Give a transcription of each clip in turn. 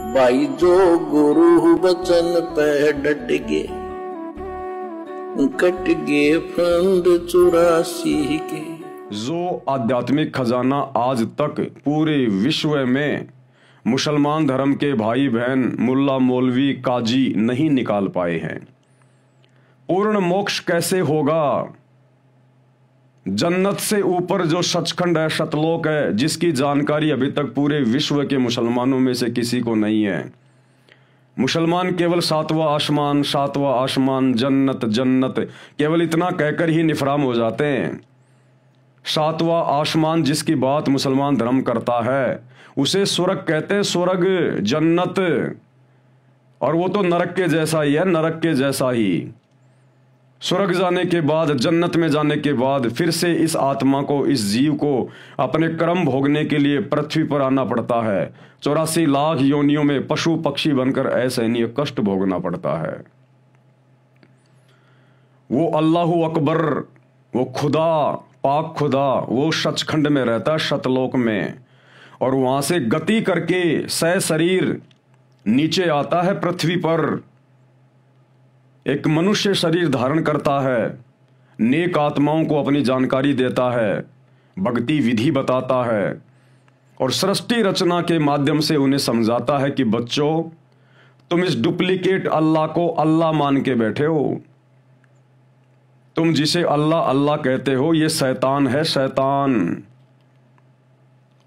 भाई जो गुरु बचन पे डट गे, कट गे फंद 84 के। जो आध्यात्मिक खजाना आज तक पूरे विश्व में मुसलमान धर्म के भाई बहन, मुल्ला मौलवी, काजी नहीं निकाल पाए हैं। पूर्ण मोक्ष कैसे होगा? जन्नत से ऊपर जो सचखंड है, सतलोक है, जिसकी जानकारी अभी तक पूरे विश्व के मुसलमानों में से किसी को नहीं है। मुसलमान केवल सातवां आसमान, जन्नत जन्नत केवल इतना कहकर ही निफराम हो जाते हैं। सातवां आसमान जिसकी बात मुसलमान धर्म करता है उसे स्वर्ग कहते हैं, स्वर्ग, जन्नत। और वो तो नरक के जैसा ही है, नरक के जैसा ही। स्वर्ग जाने के बाद, जन्नत में जाने के बाद फिर से इस आत्मा को, इस जीव को अपने कर्म भोगने के लिए पृथ्वी पर आना पड़ता है। 84 लाख योनियों में पशु पक्षी बनकर असहनीय कष्ट भोगना पड़ता है। वो अल्लाहु अकबर, वो खुदा, पाक खुदा, वो सचखंड में रहता है, सतलोक में, और वहां से गति करके सशरीर नीचे आता है पृथ्वी पर। एक मनुष्य शरीर धारण करता है, नेक आत्माओं को अपनी जानकारी देता है, भक्ति विधि बताता है और सृष्टि रचना के माध्यम से उन्हें समझाता है कि बच्चों, तुम इस डुप्लीकेट अल्लाह को अल्लाह मान के बैठे हो। तुम जिसे अल्लाह अल्लाह कहते हो ये शैतान है, शैतान।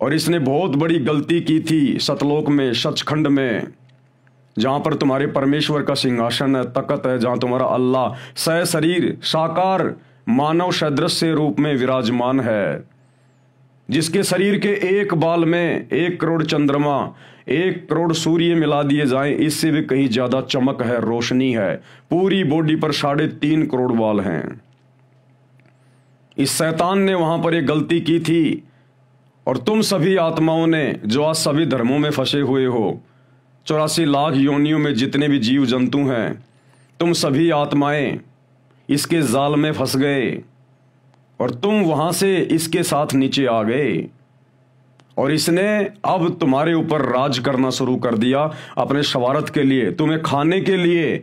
और इसने बहुत बड़ी गलती की थी सतलोक में, सचखंड में, जहां पर तुम्हारे परमेश्वर का सिंहासन है, तकत है, जहां तुम्हारा अल्लाह सशरीर साकार मानव सदृश रूप में विराजमान है, जिसके शरीर के एक बाल में 1 करोड़ चंद्रमा, 1 करोड़ सूर्य मिला दिए जाएं, इससे भी कहीं ज्यादा चमक है, रोशनी है। पूरी बॉडी पर 3.5 करोड़ बाल हैं। इस शैतान ने वहां पर एक गलती की थी। और तुम सभी आत्माओं ने जो आज सभी धर्मों में फंसे हुए हो, 84 लाख योनियों में जितने भी जीव जंतु हैं, तुम सभी आत्माएं इसके जाल में फंस गए और तुम वहां से इसके साथ नीचे आ गए। और इसने अब तुम्हारे ऊपर राज करना शुरू कर दिया अपने स्वार्थ के लिए, तुम्हें खाने के लिए।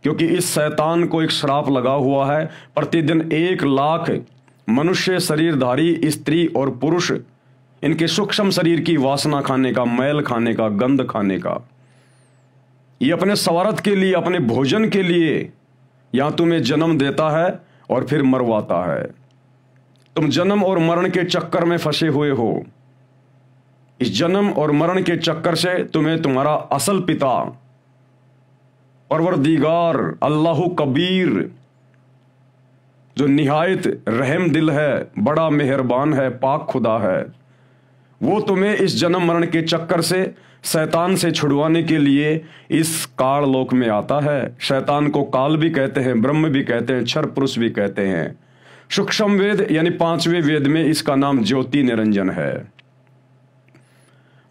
क्योंकि इस शैतान को एक श्राप लगा हुआ है, प्रतिदिन 1 लाख मनुष्य शरीरधारी स्त्री और पुरुष इनके सूक्ष्म शरीर की वासना खाने का, मैल खाने का, गंध खाने का। ये अपने स्वार्थ के लिए, अपने भोजन के लिए यहां तुम्हें जन्म देता है और फिर मरवाता है। तुम जन्म और मरण के चक्कर में फंसे हुए हो। इस जन्म और मरण के चक्कर से तुम्हें तुम्हारा असल पिता परवरदिगार अल्लाहु कबीर, जो निहायत रहम दिल है, बड़ा मेहरबान है, पाक खुदा है, वो तुम्हें इस जन्म मरण के चक्कर से, शैतान से छुड़वाने के लिए इस काल लोक में आता है। शैतान को काल भी कहते हैं, ब्रह्म भी कहते हैं, क्षर पुरुष भी कहते हैं। सूक्ष्म वेद यानी 5वें वेद में इसका नाम ज्योति निरंजन है।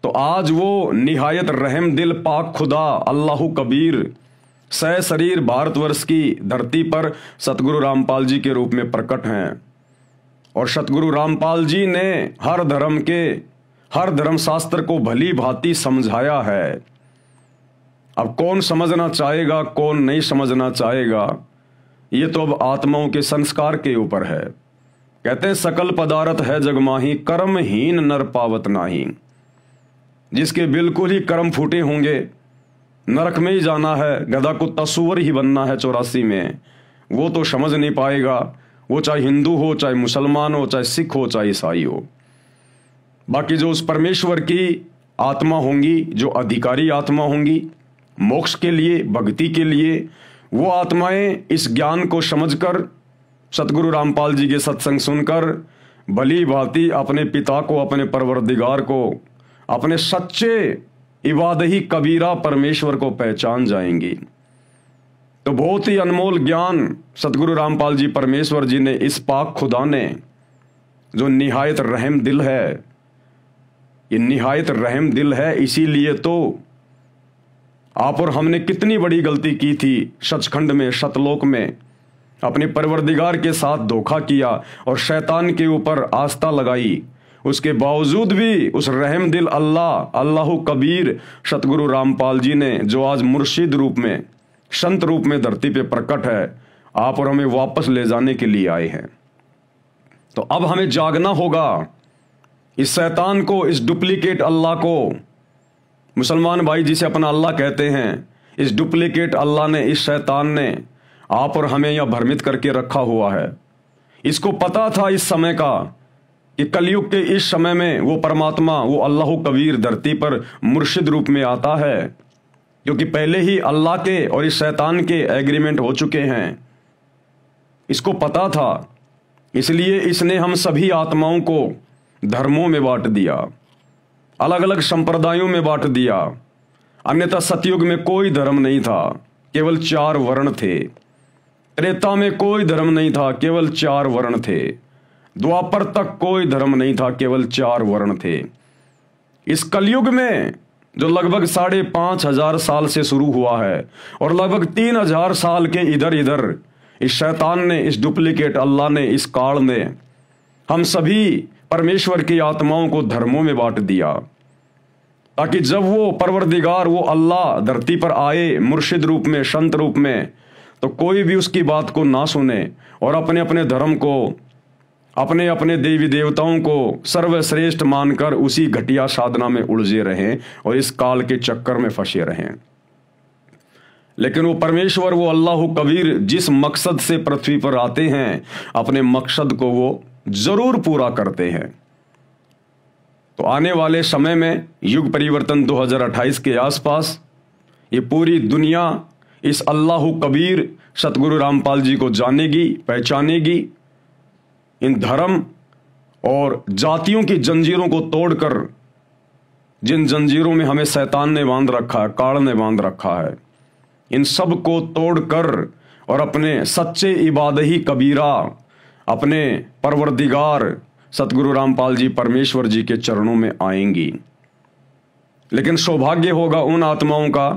तो आज वो निहायत रहम दिल पाक खुदा अल्लाहु कबीर सशरीर भारतवर्ष की धरती पर सतगुरु रामपाल जी के रूप में प्रकट हैं। और सतगुरु रामपाल जी ने हर धर्म शास्त्र को भली भांति समझाया है। अब कौन समझना चाहेगा, कौन नहीं समझना चाहेगा, ये तो अब आत्माओं के संस्कार के ऊपर है। कहते हैं सकल पदार्थ है जगमाही, कर्महीन नर पावत नाही। जिसके बिल्कुल ही कर्म फूटे होंगे, नरक में ही जाना है, गधा को तस्वर ही बनना है 84 में, वो तो समझ नहीं पाएगा। वो चाहे हिंदू हो, चाहे मुसलमान हो, चाहे सिख हो, चाहे ईसाई हो। बाकी जो उस परमेश्वर की आत्मा होंगी, जो अधिकारी आत्मा होंगी मोक्ष के लिए, भक्ति के लिए, वो आत्माएं इस ज्ञान को समझकर, सतगुरु रामपाल जी के सत्संग सुनकर भली भांति अपने पिता को, अपने परवरदिगार को, अपने सच्चे इबादही कबीरा परमेश्वर को पहचान जाएंगी। तो बहुत ही अनमोल ज्ञान सतगुरु रामपाल जी परमेश्वर जी ने, इस पाक खुदा ने, जो निहायत रहम दिल है, ये निहायत रहम दिल है। इसीलिए तो आप और हमने कितनी बड़ी गलती की थी सचखंड में, सतलोक में, अपने परवरदिगार के साथ धोखा किया और शैतान के ऊपर आस्था लगाई, उसके बावजूद भी उस रहम दिल अल्लाह अल्लाह कबीर सतगुरु रामपाल जी ने, जो आज मुर्शिद रूप में, संत रूप में धरती पे प्रकट है, आप और हमें वापस ले जाने के लिए आए हैं। तो अब हमें जागना होगा। इस शैतान को, इस डुप्लीकेट अल्लाह को, मुसलमान भाई जिसे अपना अल्लाह कहते हैं, इस डुप्लीकेट अल्लाह ने, इस शैतान ने आप और हमें यह भ्रमित करके रखा हुआ है। इसको पता था इस समय का कि कलयुग के इस समय में वो परमात्मा, वो अल्लाह कबीर धरती पर मुर्शिद रूप में आता है, क्योंकि पहले ही अल्लाह के और इस शैतान के एग्रीमेंट हो चुके हैं। इसको पता था, इसलिए इसने हम सभी आत्माओं को धर्मों में बांट दिया, अलग अलग संप्रदायों में बांट दिया। अन्यथा सतयुग में कोई धर्म नहीं था, केवल 4 वर्ण थे। त्रेता में कोई धर्म नहीं था, केवल 4 वर्ण थे। द्वापर तक कोई धर्म नहीं था, केवल 4 वर्ण थे। इस कलयुग में जो लगभग 5,500 साल से शुरू हुआ है और लगभग 3,000 साल के इधर इधर इस शैतान ने, इस डुप्लीकेट अल्लाह ने, इस काल में हम सभी परमेश्वर की आत्माओं को धर्मों में बांट दिया, ताकि जब वो परवरदिगार, वो अल्लाह धरती पर आए मुर्शिद रूप में, संत रूप में, तो कोई भी उसकी बात को ना सुने और अपने अपने धर्म को, अपने अपने देवी देवताओं को सर्वश्रेष्ठ मानकर उसी घटिया साधना में उलझे रहें और इस काल के चक्कर में फंसे रहें। लेकिन वो परमेश्वर, वो अल्लाह कबीर जिस मकसद से पृथ्वी पर आते हैं, अपने मकसद को वो जरूर पूरा करते हैं। तो आने वाले समय में युग परिवर्तन 2028 के आसपास ये पूरी दुनिया इस अल्लाह कबीर सतगुरु रामपाल जी को जानेगी, पहचानेगी। इन धर्म और जातियों की जंजीरों को तोड़कर, जिन जंजीरों में हमें शैतान ने बांध रखा है, काल ने बांध रखा है, इन सब को तोड़कर और अपने सच्चे इबादही कबीरा, अपने परवरदिगार सतगुरु रामपाल जी परमेश्वर जी के चरणों में आएंगी। लेकिन सौभाग्य होगा उन आत्माओं का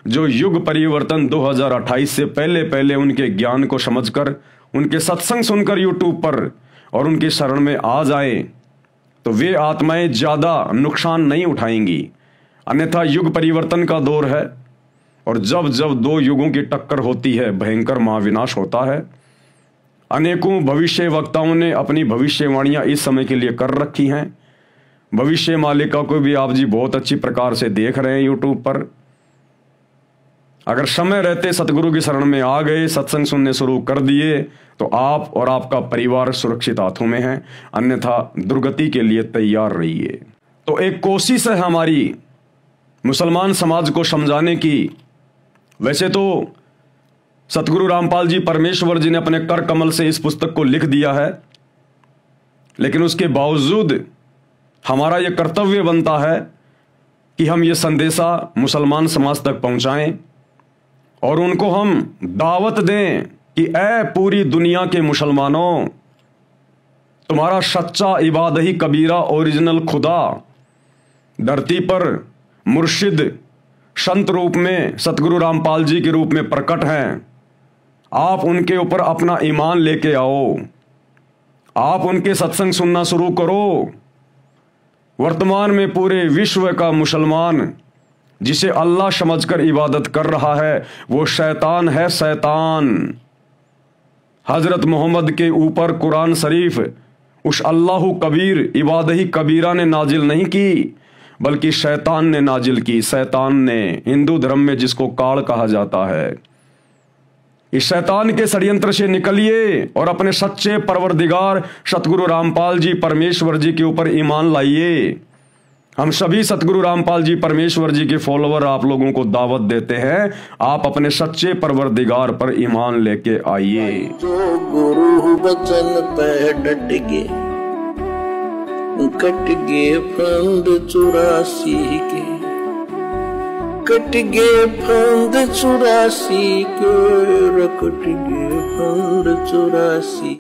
जो युग परिवर्तन 2028 से पहले पहले उनके ज्ञान को समझकर, उनके सत्संग सुनकर यूट्यूब पर और उनकी शरण में आ जाए, तो वे आत्माएं ज्यादा नुकसान नहीं उठाएंगी। अन्यथा युग परिवर्तन का दौर है और जब जब 2 युगों की टक्कर होती है, भयंकर महाविनाश होता है। अनेकों भविष्य वक्ताओं ने अपनी भविष्यवाणियां इस समय के लिए कर रखी हैं। भविष्य मालिका को भी आप जी बहुत अच्छी प्रकार से देख रहे हैं यूट्यूब पर। अगर समय रहते सतगुरु की शरण में आ गए, सत्संग सुनने शुरू कर दिए, तो आप और आपका परिवार सुरक्षित हाथों में है। अन्यथा दुर्गति के लिए तैयार रहिए। तो एक कोशिश है हमारी मुसलमान समाज को समझाने की। वैसे तो सतगुरु रामपाल जी परमेश्वर जी ने अपने कर कमल से इस पुस्तक को लिख दिया है, लेकिन उसके बावजूद हमारा यह कर्तव्य बनता है कि हम ये संदेशा मुसलमान समाज तक पहुंचाएं और उनको हम दावत दें कि ऐ पूरी दुनिया के मुसलमानों, तुम्हारा सच्चा इबादही कबीरा ओरिजिनल खुदा धरती पर मुर्शिद संत रूप में, सतगुरु रामपाल जी के रूप में प्रकट हैं। आप उनके ऊपर अपना ईमान लेके आओ, आप उनके सत्संग सुनना शुरू करो। वर्तमान में पूरे विश्व का मुसलमान जिसे अल्लाह समझकर इबादत कर रहा है, वो शैतान है, शैतान। हजरत मोहम्मद के ऊपर कुरान शरीफ उस अल्लाह कबीर इबादही कबीरा ने नाजिल नहीं की, बल्कि शैतान ने नाजिल की। शैतान ने, हिंदू धर्म में जिसको काल कहा जाता है। इस शैतान के षड्यंत्र से निकलिए और अपने सच्चे परवरदिगार सतगुरु रामपाल जी परमेश्वर जी के ऊपर ईमान लाइए। हम सभी सतगुरु रामपाल जी परमेश्वर जी के फॉलोवर आप लोगों को दावत देते हैं, आप अपने सच्चे परवरदिगार पर ईमान लेके आइए। जो गुरु वचन पे डट गए, कट गए फंद 84 के, कट गए फंद 84 के, कट गए फंद 84।